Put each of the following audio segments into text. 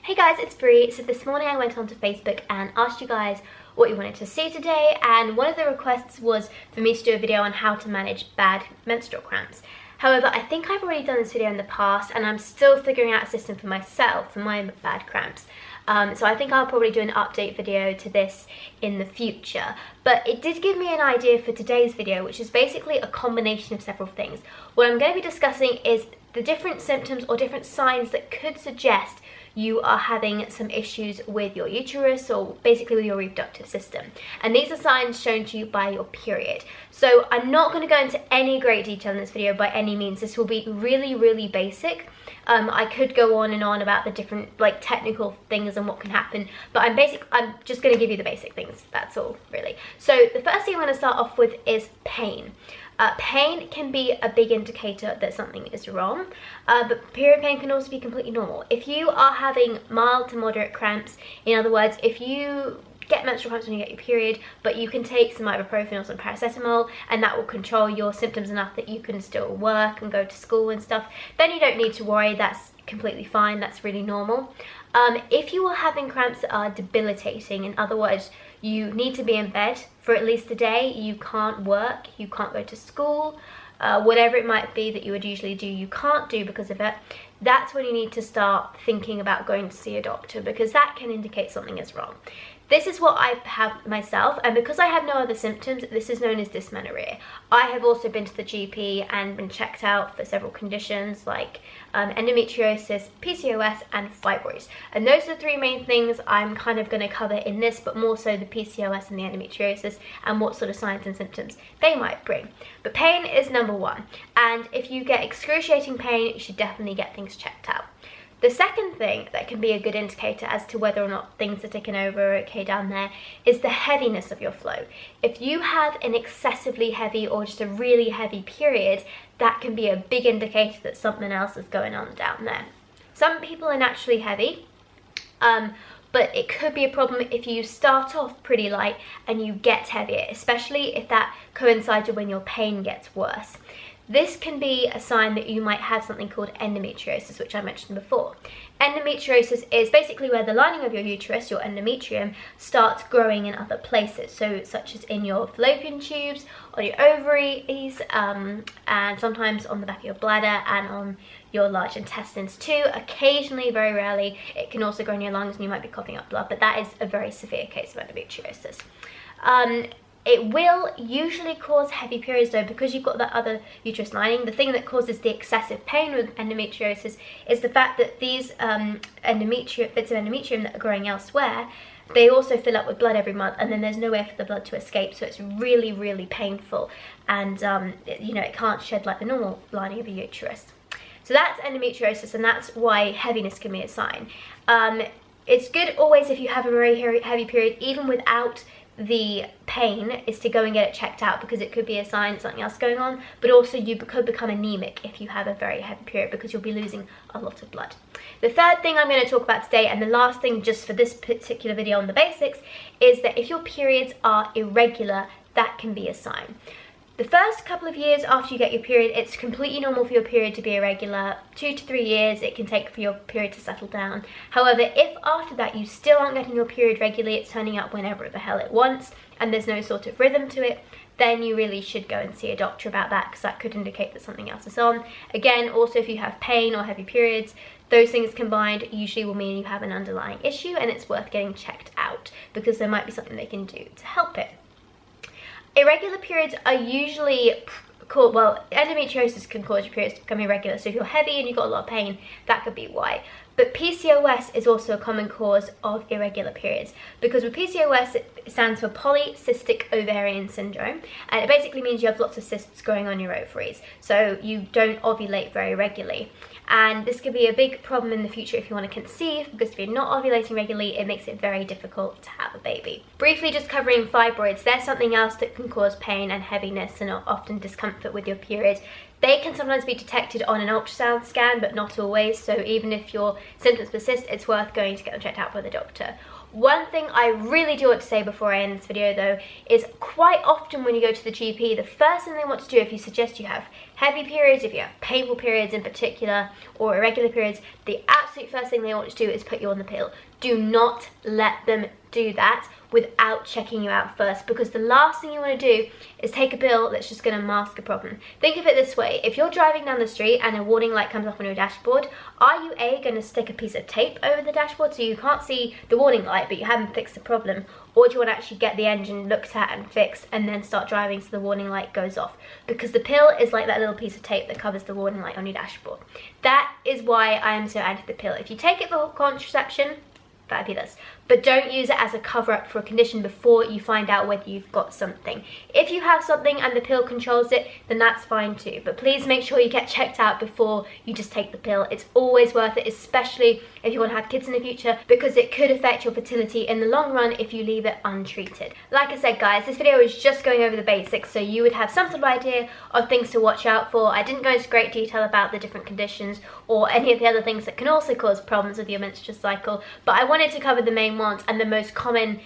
Hey guys, it's Bree. So this morning I went onto Facebook and asked you guys what you wanted to see today, and one of the requests was for me to do a video on how to manage bad menstrual cramps. However, I think I've already done this video in the past and I'm still figuring out a system for myself for my bad cramps. So I think I'll probably do an update video to this in the future. But it did give me an idea for today's video, which is basically a combination of several things. What I'm going to be discussing is the different symptoms or different signs that could suggest you are having some issues with your uterus or basically with your reproductive system. And these are signs shown to you by your period. So I'm not going to go into any great detail in this video by any means. This will be really basic. I could go on and on about the different technical things and what can happen, but I'm just going to give you the basic things. That's all really. So the first thing I'm going to start off with is pain. Pain can be a big indicator that something is wrong, but period pain can also be completely normal. If you are having mild to moderate cramps, in other words, if you get menstrual cramps when you get your period, but you can take some ibuprofen or some paracetamol and that will control your symptoms enough that you can still work and go to school and stuff, then you don't need to worry. That's completely fine. That's really normal. If you are having cramps that are debilitating, in other words, you need to be in bed for at least a day, you can't work, you can't go to school, whatever it might be that you would usually do, you can't do because of it, that's when you need to start thinking about going to see a doctor, because that can indicate something is wrong. This is what I have myself, and because I have no other symptoms, this is known as dysmenorrhea. I have also been to the GP and been checked out for several conditions like endometriosis, PCOS and fibroids. And those are the three main things I'm kind of going to cover in this, but more so the PCOS and the endometriosis and what sort of signs and symptoms they might bring. But pain is number one, and if you get excruciating pain, you should definitely get things checked out. The second thing that can be a good indicator as to whether or not things are taken over okay down there is the heaviness of your flow. If you have an excessively heavy or just a really heavy period, that can be a big indicator that something else is going on down there. Some people are naturally heavy, but it could be a problem if you start off pretty light and you get heavier, especially if that coincides with when your pain gets worse. This can be a sign that you might have something called endometriosis, which I mentioned before. Endometriosis is basically where the lining of your uterus, your endometrium, starts growing in other places, so such as in your fallopian tubes, on your ovaries, and sometimes on the back of your bladder and on your large intestines too. Occasionally, very rarely, it can also grow in your lungs and you might be coughing up blood, but that is a very severe case of endometriosis. It will usually cause heavy periods though, because you've got that other uterus lining. The thing that causes the excessive pain with endometriosis is the fact that these bits of endometrium that are growing elsewhere, they also fill up with blood every month, and then there's nowhere for the blood to escape, so it's really painful, and it can't shed like the normal lining of a uterus. So that's endometriosis, and that's why heaviness can be a sign. It's good always, if you have a very heavy period, even without the pain, is to go and get it checked out, because it could be a sign of something else going on, but also you could become anemic if you have a very heavy period, because you'll be losing a lot of blood. The third thing I'm going to talk about today, and the last thing just for this particular video on the basics, is that if your periods are irregular, that can be a sign. The first couple of years after you get your period, it's completely normal for your period to be irregular. 2 to 3 years it can take for your period to settle down. However, if after that you still aren't getting your period regularly, it's turning up whenever the hell it wants, and there's no sort of rhythm to it, then you really should go and see a doctor about that, because that could indicate that something else is on. Again, also if you have pain or heavy periods, those things combined usually will mean you have an underlying issue and it's worth getting checked out, because there might be something they can do to help it. Irregular periods are usually endometriosis can cause your periods to become irregular, so if you're heavy and you've got a lot of pain, that could be why. But PCOS is also a common cause of irregular periods, because with PCOS it stands for polycystic ovarian syndrome, and it basically means you have lots of cysts growing on your ovaries, so you don't ovulate very regularly. And this could be a big problem in the future if you want to conceive, because if you're not ovulating regularly, it makes it very difficult to have a baby. Briefly just covering fibroids, they're something else that can cause pain and heaviness and often discomfort with your period. They can sometimes be detected on an ultrasound scan, but not always, so even if your symptoms persist, it's worth going to get them checked out by the doctor. One thing I really do want to say before I end this video though, is quite often when you go to the GP, the first thing they want to do if you suggest you have heavy periods, if you have painful periods in particular, or irregular periods, the absolute first thing they want to do is put you on the pill. Do not let them do that without checking you out first, because the last thing you want to do is take a pill that's just going to mask a problem. Think of it this way: if you're driving down the street and a warning light comes up on your dashboard, are you going to stick a piece of tape over the dashboard so you can't see the warning light but you haven't fixed the problem? Or do you want to actually get the engine looked at and fixed and then start driving so the warning light goes off? Because the pill is like that little piece of tape that covers the warning light on your dashboard. That is why I am so anti the pill. If you take it for contraception, fabulous, but don't use it as a cover-up for a condition before you find out whether you've got something. If you have something and the pill controls it, then that's fine too, but please make sure you get checked out before you just take the pill. It's always worth it, especially if you want to have kids in the future, because it could affect your fertility in the long run if you leave it untreated. Like I said, guys, this video is just going over the basics so you would have some sort of idea of things to watch out for. I didn't go into great detail about the different conditions or any of the other things that can also cause problems with your menstrual cycle, but I wanted to cover the main ones and the most common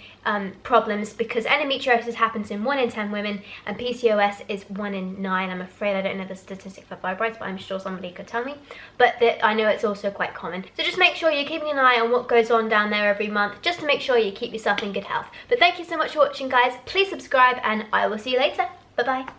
problems, because endometriosis happens in 1 in 10 women and PCOS is 1 in 9. I'm afraid I don't know the statistic for fibroids, but I'm sure somebody could tell me. But I know it's also quite common. So just make sure you're keeping an eye on what goes on down there every month, just to make sure you keep yourself in good health. But thank you so much for watching, guys. Please subscribe and I will see you later. Bye bye.